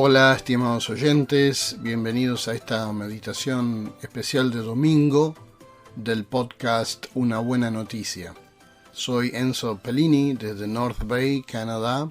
Hola, estimados oyentes, bienvenidos a esta meditación especial de domingo del podcast Una Buena Noticia. Soy Enzo Pellini desde North Bay, Canadá.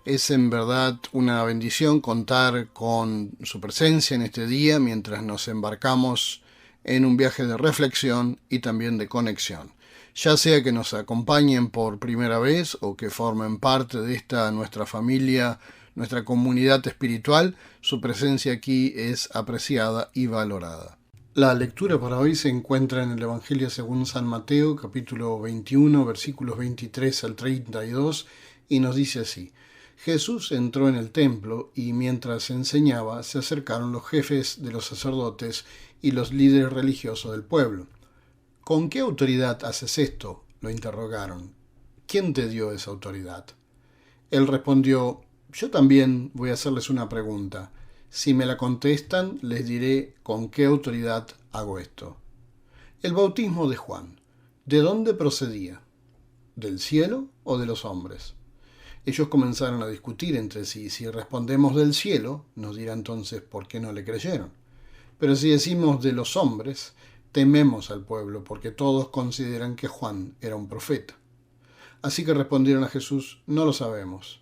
Es en verdad una bendición contar con su presencia en este día mientras nos embarcamos en un viaje de reflexión y también de conexión. Ya sea que nos acompañen por primera vez o que formen parte de esta nuestra familia, nuestra comunidad espiritual, su presencia aquí es apreciada y valorada. La lectura para hoy se encuentra en el Evangelio según San Mateo, capítulo 21, versículos 23 al 32, y nos dice así: Jesús entró en el templo y mientras enseñaba se acercaron los jefes de los sacerdotes y los líderes religiosos del pueblo. ¿Con qué autoridad haces esto?, lo interrogaron. ¿Quién te dio esa autoridad? Él respondió: yo también voy a hacerles una pregunta. Si me la contestan, les diré con qué autoridad hago esto. El bautismo de Juan, ¿de dónde procedía? ¿Del cielo o de los hombres? Ellos comenzaron a discutir entre sí. Si respondemos del cielo, nos dirá entonces por qué no le creyeron. Pero si decimos de los hombres, tememos al pueblo, porque todos consideran que Juan era un profeta. Así que respondieron a Jesús: no lo sabemos.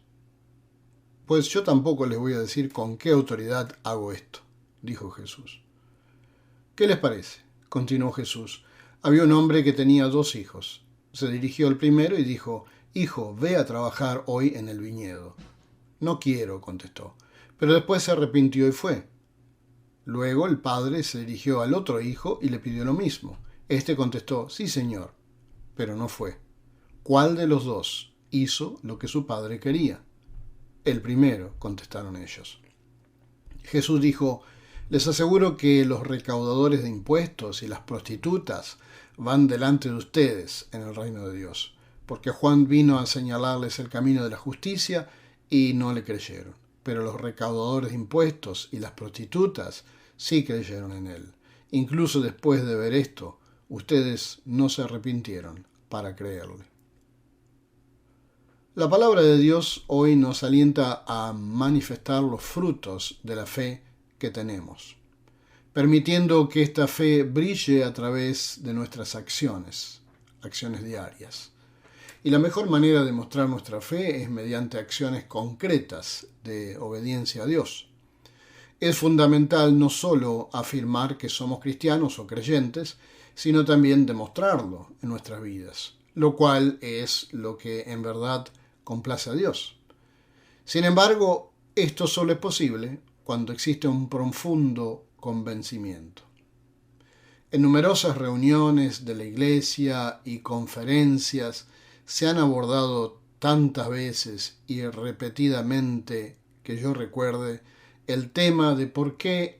Pues yo tampoco les voy a decir con qué autoridad hago esto, dijo Jesús. ¿Qué les parece?, continuó Jesús. Había un hombre que tenía 2 hijos. Se dirigió al primero y dijo: Hijo, ve a trabajar hoy en el viñedo. No quiero, contestó, pero después se arrepintió y fue. Luego el padre se dirigió al otro hijo y le pidió lo mismo. Este contestó: sí, señor, pero no fue. ¿Cuál de los 2 hizo lo que su padre quería? El primero, contestaron ellos. Jesús dijo: les aseguro que los recaudadores de impuestos y las prostitutas van delante de ustedes en el reino de Dios, porque Juan vino a señalarles el camino de la justicia y no le creyeron. Pero los recaudadores de impuestos y las prostitutas sí creyeron en él. Incluso después de ver esto, ustedes no se arrepintieron para creerle. La palabra de Dios hoy nos alienta a manifestar los frutos de la fe que tenemos, permitiendo que esta fe brille a través de nuestras acciones diarias. Y la mejor manera de mostrar nuestra fe es mediante acciones concretas de obediencia a Dios. Es fundamental no solo afirmar que somos cristianos o creyentes, sino también demostrarlo en nuestras vidas, lo cual es lo que en verdad complace a Dios. Sin embargo, esto solo es posible cuando existe un profundo convencimiento. En numerosas reuniones de la iglesia y conferencias se han abordado tantas veces y repetidamente que yo recuerde el tema de por qué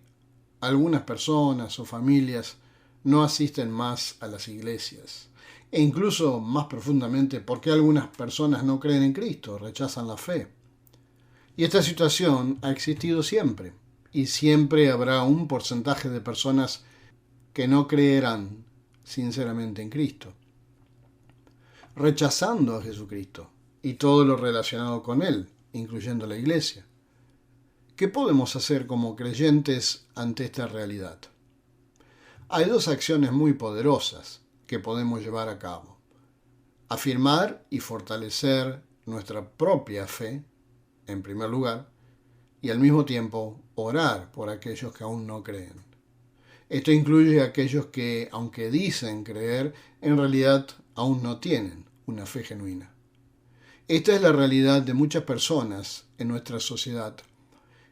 algunas personas o familias no asisten más a las iglesias. E incluso más profundamente, por qué algunas personas no creen en Cristo, rechazan la fe. Y esta situación ha existido siempre, y siempre habrá un porcentaje de personas que no creerán sinceramente en Cristo, rechazando a Jesucristo y todo lo relacionado con Él, incluyendo la iglesia. ¿Qué podemos hacer como creyentes ante esta realidad? Hay 2 acciones muy poderosas que podemos llevar a cabo: afirmar y fortalecer nuestra propia fe, en primer lugar, y al mismo tiempo orar por aquellos que aún no creen. Esto incluye a aquellos que, aunque dicen creer, en realidad aún no tienen una fe genuina. Esta es la realidad de muchas personas en nuestra sociedad,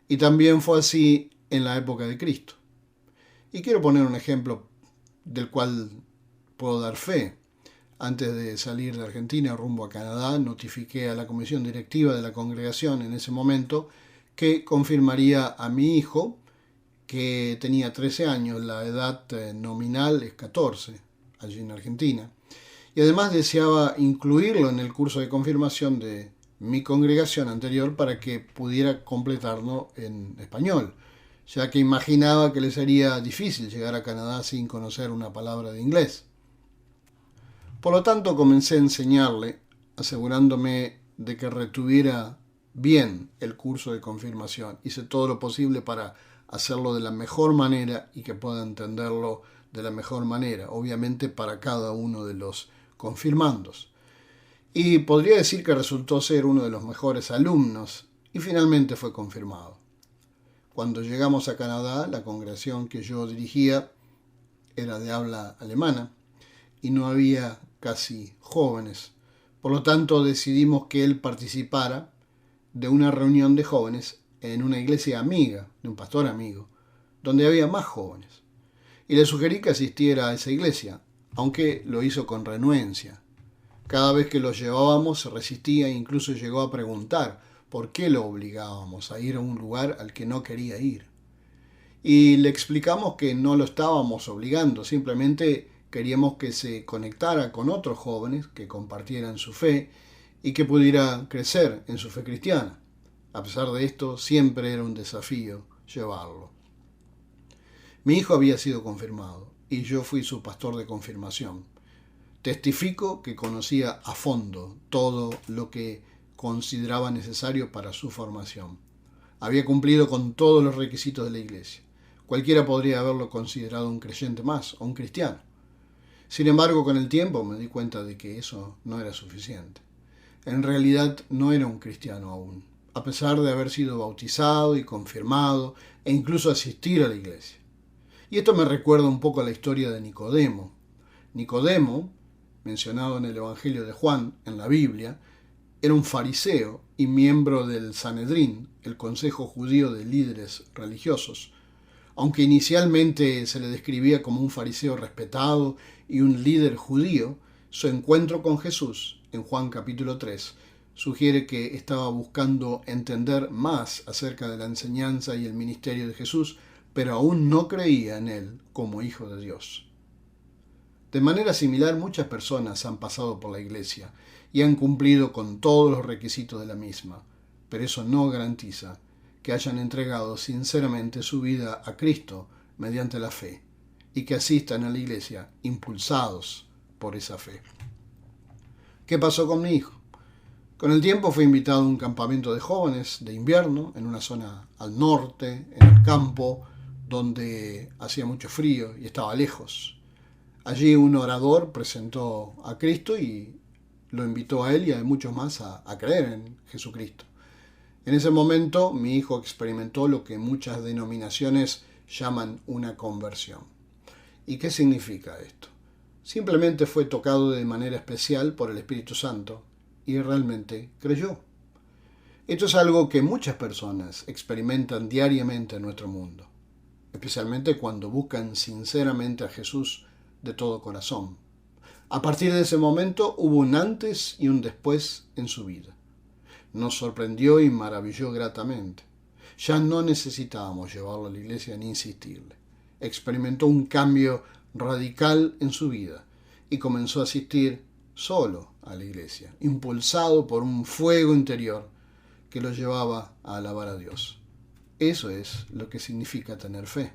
y también fue así en la época de Cristo. Y quiero poner un ejemplo del cual puedo dar fe. Antes de salir de Argentina rumbo a Canadá, notifiqué a la comisión directiva de la congregación en ese momento que confirmaría a mi hijo, que tenía 13 años, la edad nominal es 14, allí en Argentina, y además deseaba incluirlo en el curso de confirmación de mi congregación anterior para que pudiera completarlo en español, ya que imaginaba que le sería difícil llegar a Canadá sin conocer una palabra de inglés. Por lo tanto, comencé a enseñarle, asegurándome de que retuviera bien el curso de confirmación. Hice todo lo posible para hacerlo de la mejor manera y que pueda entenderlo de la mejor manera, obviamente para cada uno de los confirmandos. Y podría decir que resultó ser uno de los mejores alumnos y finalmente fue confirmado. Cuando llegamos a Canadá, la congregación que yo dirigía era de habla alemana y no había casi jóvenes. Por lo tanto, decidimos que él participara de una reunión de jóvenes en una iglesia amiga, de un pastor amigo, donde había más jóvenes. Y le sugerí que asistiera a esa iglesia, aunque lo hizo con renuencia. Cada vez que lo llevábamos se resistía e incluso llegó a preguntar por qué lo obligábamos a ir a un lugar al que no quería ir. Y le explicamos que no lo estábamos obligando, simplemente queríamos que se conectara con otros jóvenes que compartieran su fe y que pudiera crecer en su fe cristiana. A pesar de esto, siempre era un desafío llevarlo. Mi hijo había sido confirmado y yo fui su pastor de confirmación. Testifico que conocía a fondo todo lo que consideraba necesario para su formación. Había cumplido con todos los requisitos de la iglesia. Cualquiera podría haberlo considerado un creyente más o un cristiano. Sin embargo, con el tiempo me di cuenta de que eso no era suficiente. En realidad no era un cristiano aún, a pesar de haber sido bautizado y confirmado e incluso asistir a la iglesia. Y esto me recuerda un poco a la historia de Nicodemo. Nicodemo, mencionado en el Evangelio de Juan, en la Biblia, era un fariseo y miembro del Sanedrín, el consejo judío de líderes religiosos. Aunque inicialmente se le describía como un fariseo respetado y un líder judío, su encuentro con Jesús, en Juan capítulo 3, sugiere que estaba buscando entender más acerca de la enseñanza y el ministerio de Jesús, pero aún no creía en él como hijo de Dios. De manera similar, muchas personas han pasado por la iglesia y han cumplido con todos los requisitos de la misma, pero eso no garantiza que hayan entregado sinceramente su vida a Cristo mediante la fe y que asistan a la iglesia impulsados por esa fe. ¿Qué pasó con mi hijo? Con el tiempo fue invitado a un campamento de jóvenes de invierno en una zona al norte, en el campo, donde hacía mucho frío y estaba lejos. Allí un orador presentó a Cristo y lo invitó a él y a muchos más a creer en Jesucristo. En ese momento mi hijo experimentó lo que muchas denominaciones llaman una conversión. ¿Y qué significa esto? Simplemente fue tocado de manera especial por el Espíritu Santo y realmente creyó. Esto es algo que muchas personas experimentan diariamente en nuestro mundo, especialmente cuando buscan sinceramente a Jesús de todo corazón. A partir de ese momento hubo un antes y un después en su vida. Nos sorprendió y maravilló gratamente. Ya no necesitábamos llevarlo a la iglesia ni insistirle. Experimentó un cambio radical en su vida y comenzó a asistir solo a la iglesia, impulsado por un fuego interior que lo llevaba a alabar a Dios. Eso es lo que significa tener fe.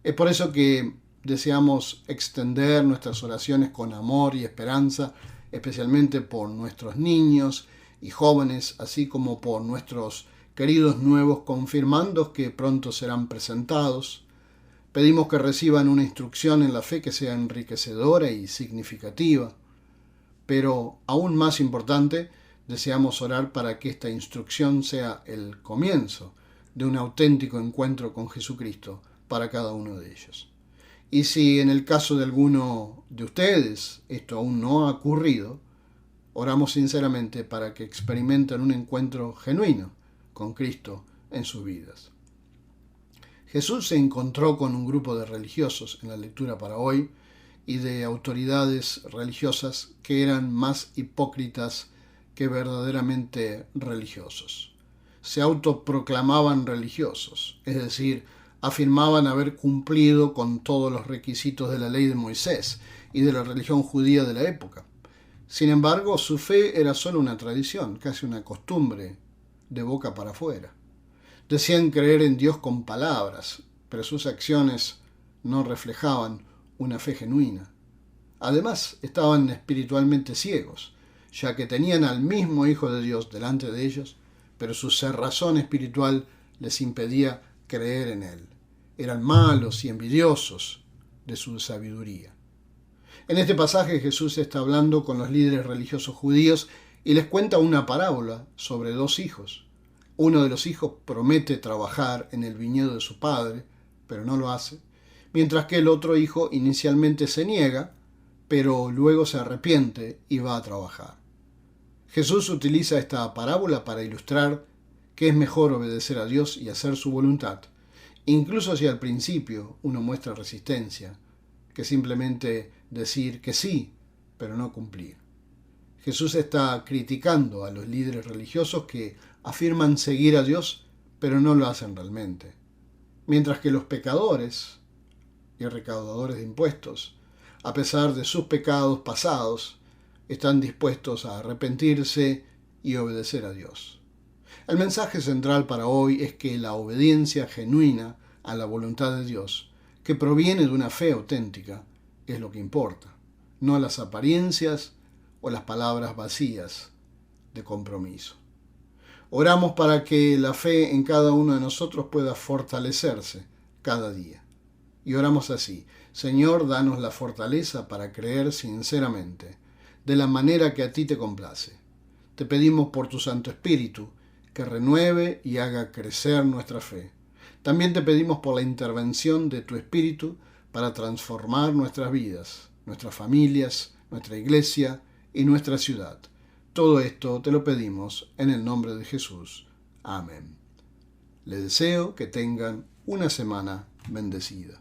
Es por eso que deseamos extender nuestras oraciones con amor y esperanza, especialmente por nuestros niños y jóvenes, así como por nuestros queridos nuevos confirmandos que pronto serán presentados. Pedimos que reciban una instrucción en la fe que sea enriquecedora y significativa. Pero aún más importante, deseamos orar para que esta instrucción sea el comienzo de un auténtico encuentro con Jesucristo para cada uno de ellos. Y si en el caso de alguno de ustedes esto aún no ha ocurrido, oramos sinceramente para que experimenten un encuentro genuino con Cristo en sus vidas. Jesús se encontró con un grupo de religiosos en la lectura para hoy y de autoridades religiosas que eran más hipócritas que verdaderamente religiosos. Se autoproclamaban religiosos, es decir, afirmaban haber cumplido con todos los requisitos de la ley de Moisés y de la religión judía de la época. Sin embargo, su fe era solo una tradición, casi una costumbre, de boca para afuera. Decían creer en Dios con palabras, pero sus acciones no reflejaban una fe genuina. Además, estaban espiritualmente ciegos, ya que tenían al mismo Hijo de Dios delante de ellos, pero su cerrazón espiritual les impedía creer en él. Eran malos y envidiosos de su sabiduría. En este pasaje Jesús está hablando con los líderes religiosos judíos y les cuenta una parábola sobre dos hijos. Uno de los hijos promete trabajar en el viñedo de su padre, pero no lo hace, mientras que el otro hijo inicialmente se niega, pero luego se arrepiente y va a trabajar. Jesús utiliza esta parábola para ilustrar que es mejor obedecer a Dios y hacer su voluntad, incluso si al principio uno muestra resistencia, que simplemente decir que sí, pero no cumplir. Jesús está criticando a los líderes religiosos que afirman seguir a Dios, pero no lo hacen realmente, mientras que los pecadores y recaudadores de impuestos, a pesar de sus pecados pasados, están dispuestos a arrepentirse y obedecer a Dios. El mensaje central para hoy es que la obediencia genuina a la voluntad de Dios, que proviene de una fe auténtica, es lo que importa, no las apariencias o las palabras vacías de compromiso. Oramos para que la fe en cada uno de nosotros pueda fortalecerse cada día. Y oramos así: Señor, danos la fortaleza para creer sinceramente, de la manera que a ti te complace. Te pedimos por tu Santo Espíritu que renueve y haga crecer nuestra fe. También te pedimos por la intervención de tu Espíritu para transformar nuestras vidas, nuestras familias, nuestra iglesia y nuestra ciudad. Todo esto te lo pedimos en el nombre de Jesús. Amén. Les deseo que tengan una semana bendecida.